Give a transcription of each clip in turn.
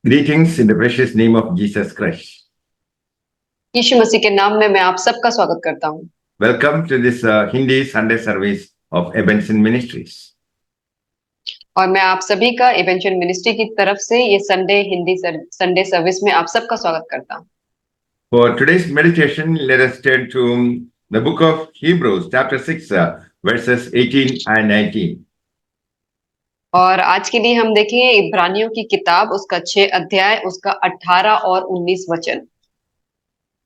Greetings in the precious name of Jesus Christ. यीशु मसीह के नाम में मैं आप सबका स्वागत करता हूँ। Welcome to this Hindi Sunday service of Ebenson Ministries. और मैं आप सभी का एवेंचुअल मिनिस्ट्री की तरफ से ये संडे सर्विस में आप सबका स्वागत करता हूँ। For today's meditation, let us turn to the book of Hebrews, chapter 6, verses 18 and 19. और आज के लिए हम देखेंगे इब्रानियों की किताब उसका 6 अध्याय उसका 18 और 19 वचन।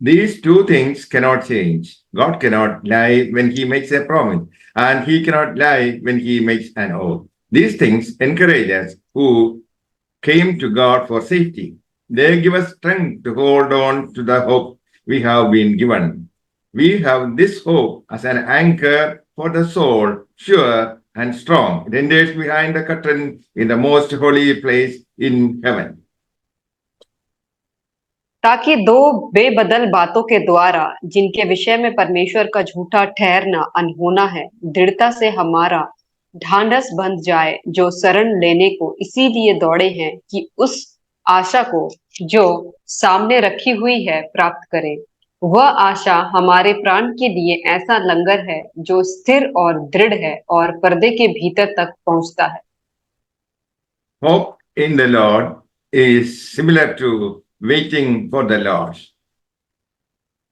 These two things cannot change. God cannot lie when he makes a promise, and he cannot lie when he makes an oath. These things encourage us who came to God for safety. They give us strength to hold on to the hope we have been given. We have this hope as an anchor for the soul, sure and strong. It endures behind the curtain in the most holy place in heaven. ताकि दो बेबदल बातों के द्वारा जिनके विषय में परमेश्वर का झूठा ठहरना अनहोना है, दृढ़ता से हमारा ढांढस बंध जाए, जो शरण लेने को इसीलिए दौड़े हैं कि उस आशा को जो सामने रखी हुई है प्राप्त करें। वह आशा हमारे प्राण के लिए ऐसा लंगर है जो स्थिर और दृढ़ है और पर्दे के भीतर तक पहुंचता है। Hope in the Lord is similar to waiting for the Lord.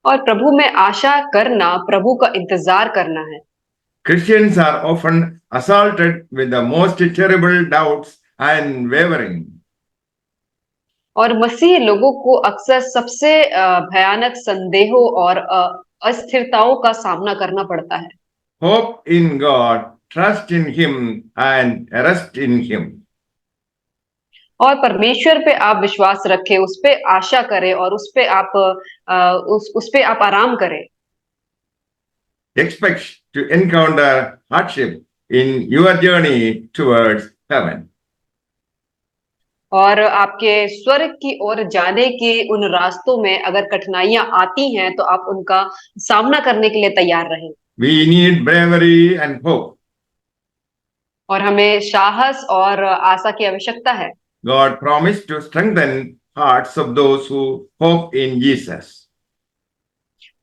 और प्रभु में आशा करना प्रभु का इंतजार करना है। Christians are often assaulted with the most terrible doubts and wavering. और मसीह लोगों को अक्सर सबसे भयानक संदेहों और अस्थिरताओं का सामना करना पड़ता है। Hope in God, trust in Him, and rest in Him. और परमेश्वर पे आप विश्वास रखें, उस पे आशा करें और उस पे आप आराम करें। Expect to encounter hardship in your journey towards heaven. और आपके स्वर्ग की ओर जाने के उन रास्तों में अगर कठिनाइयां आती हैं तो आप उनका सामना करने के लिए तैयार रहें। We need bravery and hope. और हमें साहस और आशा की आवश्यकता है। God promised to strengthen hearts of those who hope in Jesus.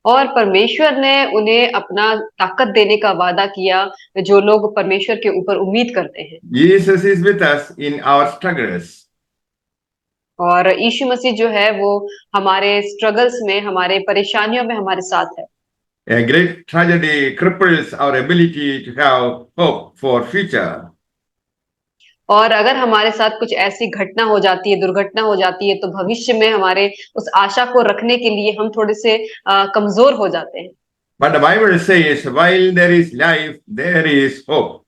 और परमेश्वर ने उन्हें अपना ताकत देने का वादा किया जो लोग परमेश्वर के ऊपर उम्मीद करते हैं। Jesus is with us in our struggles. और यीशु मसीह जो है वो हमारे स्ट्रगल्स में, हमारे परेशानियों में हमारे साथ है। A great tragedy cripples our ability to have hope for future. और अगर हमारे साथ कुछ ऐसी घटना हो जाती है, दुर्घटना हो जाती है, तो भविष्य में हमारे उस आशा को रखने के लिए हम थोड़े से कमजोर हो जाते हैं। But the Bible says, while there is life, there is hope.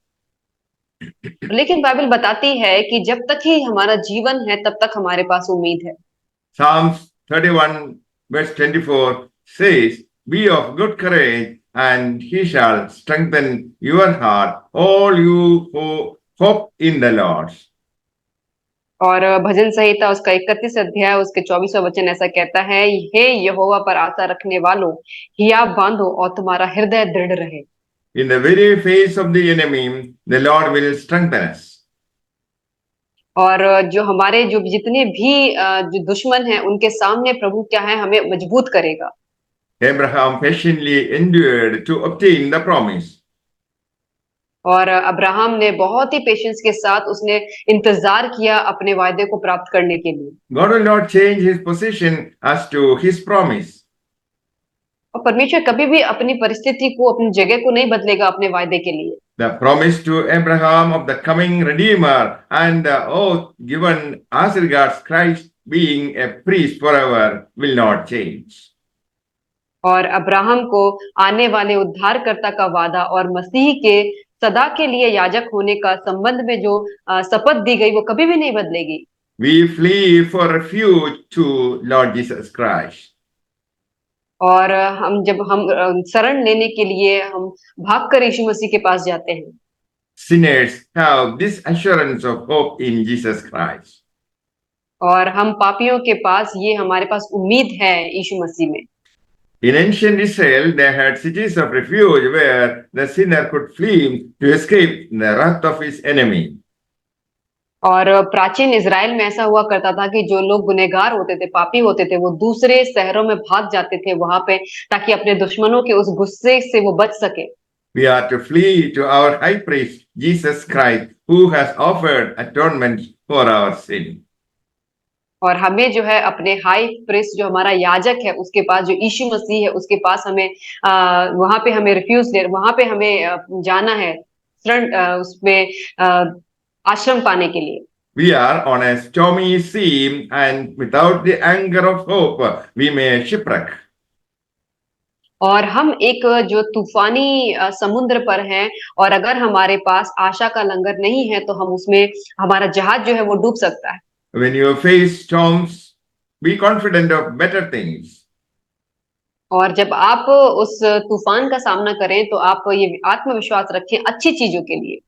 लेकिन बाइबल बताती है कि जब तक ही हमारा जीवन है तब तक हमारे पास उम्मीद है। Psalms 31 verse 24 says, be of good courage and he shall strengthen your heart, all you who hope in the Lord. और भजन संहिता उसका 31 अध्याय उसके 24वां वचन ऐसा कहता है, हे यहोवा पर आशा रखने वालों, हियाव बांधो और तुम्हारा हृदय दृढ़ रहे। In the very face of the enemy, the Lord will strengthen us. और जो हमारे जो जितने भी जो दुश्मन हैं उनके सामने प्रभु क्या है, हमें मजबूत करेगा। Abraham patiently endured to obtain the promise. और अब्राहम ने बहुत ही पेशेंस के साथ उसने इंतजार किया अपने वायदे को प्राप्त करने के लिए। God will not change his position as to his promise. और परमेश्वर कभी भी अपनी परिस्थिति को, अपनी जगह को नहीं बदलेगा अपने वायदे के लिए। The promise to Abraham of the coming Redeemer and the oath given as regards Christ being a priest forever will not change. और अब्राहम को आने वाले उद्धारकर्ता का वादा और मसीह के सदा के लिए याजक होने का संबंध में जो शपथ दी गई वो कभी भी नहीं बदलेगी। We flee for refuge to Lord Jesus Christ. और जब हम शरण लेने के लिए हम भागकर यीशु मसीह के पास जाते हैं। Sinners have this assurance of hope in Jesus Christ. और हम पापियों के पास ये हमारे पास उम्मीद है यीशु मसीह में। In ancient Israel, they had cities of refuge where the sinner could flee to escape the wrath of his enemy. और प्राचीन इज़राइल में ऐसा हुआ करता था कि जो लोग गुनहगार होते थे, पापी होते थे, वो दूसरे शहरों में भाग जाते थे वहाँ पे, ताकि अपने दुश्मनों के उस गुस्से से वो बच सके। We are to flee to our high priest, Jesus Christ, who has offered atonement for our sin. और हमें जो है अपने हाई प्रीस्ट जो हमारा याजक है उसके पास, जो यीशु मसीह है उसके पास हमें वहाँ पे हमें वहाँ पे हमें जाना है शरण उसमें आश्रम पाने के लिए। We are on a stormy sea, and without the anchor of hope, we may shipwreck. और हम एक जो तूफानी समुद्र पर हैं, और अगर हमारे पास आशा का लंगर नहीं है तो हम उसमें हमारा जहाज जो है वो डूब सकता है। When you face storms, be confident of better things. और जब आप उस तूफान का सामना करें तो आप ये आत्मविश्वास रखें अच्छी चीजों के लिए।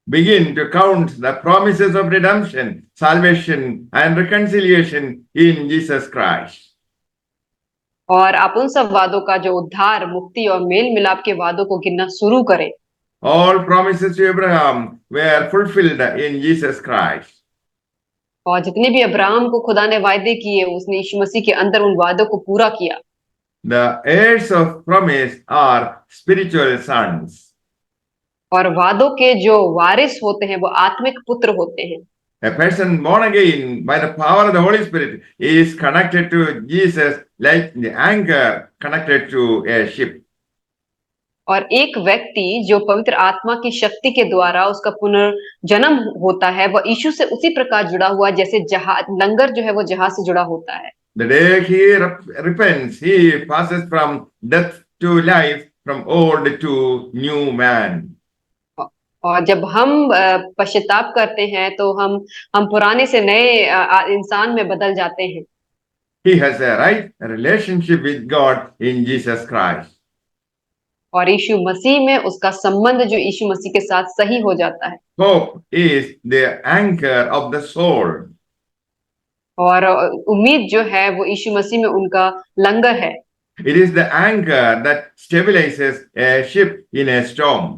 Begin to count the promises of redemption, salvation, and reconciliation in Jesus Christ. और आप उन सब वादों का, जो उद्धार, मुक्ति और मेल मिलाप के वादों को गिनना शुरू करें। All promises to Abraham were fulfilled in Jesus Christ. और जितने भी अब्राहम को खुदा ने वायदे किए, उसने यीशु मसीह के अंदर उन वादों को पूरा किया। The heirs of promise are spiritual sons. और वादों के जो वारिस होते हैं वो आत्मिक पुत्र होते हैं। A person born again by the power of the Holy Spirit is connected to Jesus like the anchor connected to a ship. और एक व्यक्ति जो पवित्र आत्मा की शक्ति के द्वारा उसका पुनर्जन्म होता है, वह यीशु से उसी प्रकार जुड़ा हुआ है जैसे जहाज, लंगर जो है वो जहाज से जुड़ा होता है। The day he repents, he passes from death to life, from old to new man. और जब हम पश्चाताप करते हैं तो हम पुराने से नए इंसान में बदल जाते हैं। He has a right relationship with God in Jesus Christ. और यीशु मसीह में उसका संबंध जो यीशु मसीह के साथ सही हो जाता है। Hope is the anchor of the soul. और उम्मीद जो है वो यीशु मसीह में उनका लंगर है। It is the anchor that stabilizes a ship in a storm.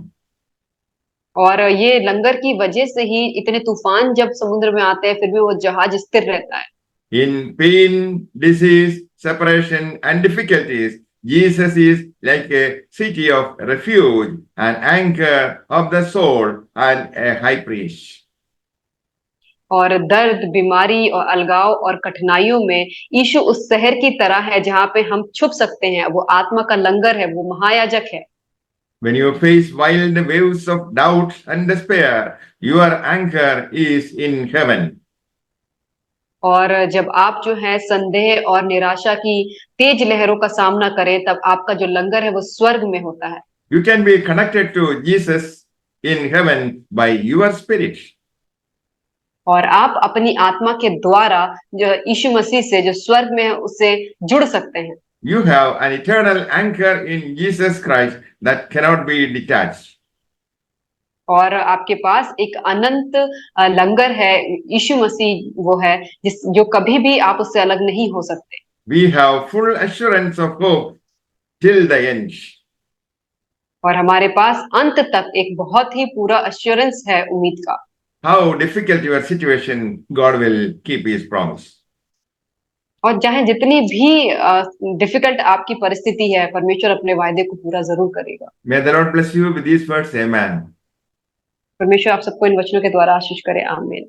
और ये लंगर की वजह से ही इतने तूफान जब समुद्र में आते हैं फिर भी वो जहाज स्थिर रहता है। In pain, disease, separation, and difficulties, Jesus is like a city of refuge, an anchor of the soul, and a high priest. और दर्द, बीमारी और अलगाव और कठिनाइयों में यीशु उस शहर की तरह है जहाँ पे हम छुप सकते हैं। वो आत्मा का लंगर है, वो महायाजक है। When you face wild waves of doubt and despair, your anchor is in heaven. और जब आप जो है संदेह और निराशा की तेज लहरों का सामना करें, तब आपका जो लंगर है वो स्वर्ग में होता है। You can be connected to Jesus in heaven by your spirit. और आप अपनी आत्मा के द्वारा जो यीशु मसीह से जो स्वर्ग में है उससे जुड़ सकते हैं। You have an eternal anchor in Jesus Christ that cannot be detached. और आपके पास एक अनंत लंगर है, यीशु मसीह वो है जो कभी भी आप उससे अलग नहीं हो सकते। We have full assurance of hope till the end. और हमारे पास अंत तक एक बहुत ही पूरा अश्योरेंस है उम्मीद का। How difficult your situation, God will keep His promise. और चाहे जितनी भी डिफिकल्ट आपकी परिस्थिति है, परमेश्वर अपने वायदे को पूरा जरूर करेगा। May the Lord bless you with these words. Amen. परमेश्वर आप सबको इन वचनों के द्वारा आशीष करे। आमीन।